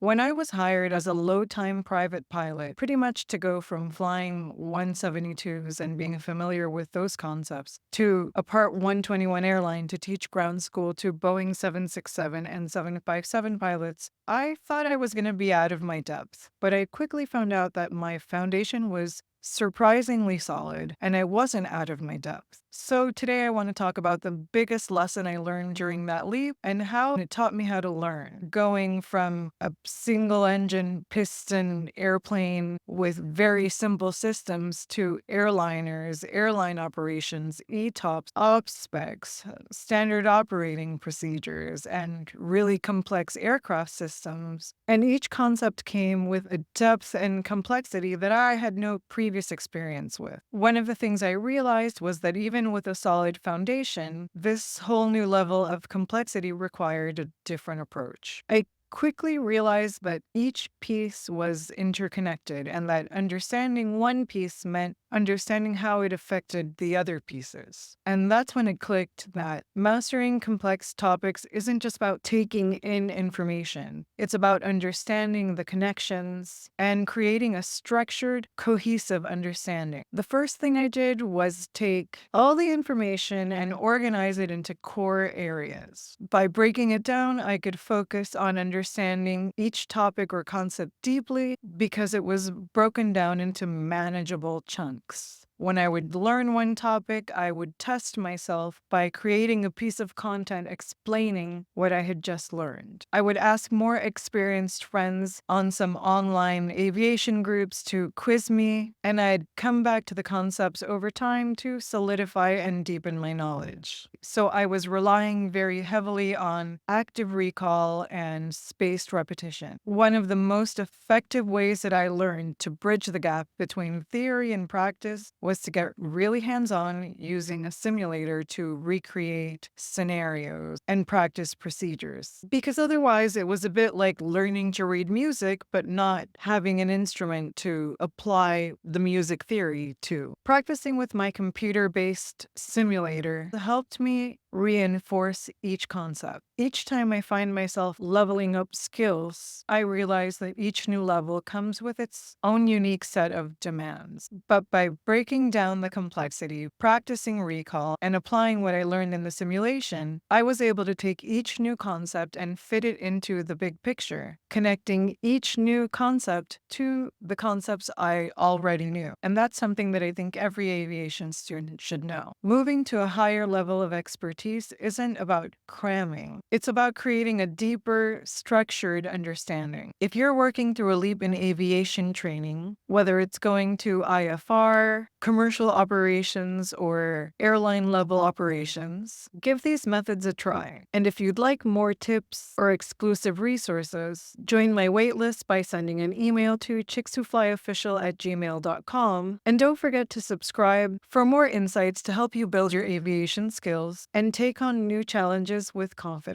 When I was hired as a low-time private pilot, pretty much to go from flying 172s and being familiar with those concepts to a Part 121 airline to teach ground school to Boeing 767 and 757 pilots, I thought I was going to be out of my depth. But I quickly found out that my foundation was surprisingly solid and I wasn't out of my depth. So today I want to talk about the biggest lesson I learned during that leap and how it taught me how to learn. Going from a single engine piston airplane with very simple systems to airliners, airline operations, ETOPS, op specs, standard operating procedures, and really complex aircraft systems. And each concept came with a depth and complexity that I had no previous experience with. One of the things I realized was that even with a solid foundation, this whole new level of complexity required a different approach. I quickly realized that each piece was interconnected and that understanding one piece meant understanding how it affected the other pieces. And that's when it clicked that mastering complex topics isn't just about taking in information. It's about understanding the connections and creating a structured, cohesive understanding. The first thing I did was take all the information and organize it into core areas. By breaking it down, I could focus on understanding each topic or concept deeply because it was broken down into manageable chunks. When I would learn one topic, I would test myself by creating a piece of content explaining what I had just learned. I would ask more experienced friends on some online aviation groups to quiz me, and I'd come back to the concepts over time to solidify and deepen my knowledge. So I was relying very heavily on active recall and spaced repetition. One of the most effective ways that I learned to bridge the gap between theory and practice was to get really hands-on using a simulator to recreate scenarios and practice procedures. Because otherwise it was a bit like learning to read music, but not having an instrument to apply the music theory to. Practicing with my computer-based simulator helped me reinforce each concept. Each time I find myself leveling up skills, I realize that each new level comes with its own unique set of demands. But by breaking down the complexity, practicing recall, and applying what I learned in the simulation, I was able to take each new concept and fit it into the big picture, connecting each new concept to the concepts I already knew. And that's something that I think every aviation student should know. Moving to a higher level of expertise isn't about cramming. It's about creating a deeper, structured understanding. If you're working through a leap in aviation training, whether it's going to IFR, commercial operations, or airline-level operations, give these methods a try. And if you'd like more tips or exclusive resources, join my waitlist by sending an email to chickswhoflyofficial@gmail.com. And don't forget to subscribe for more insights to help you build your aviation skills and take on new challenges with confidence.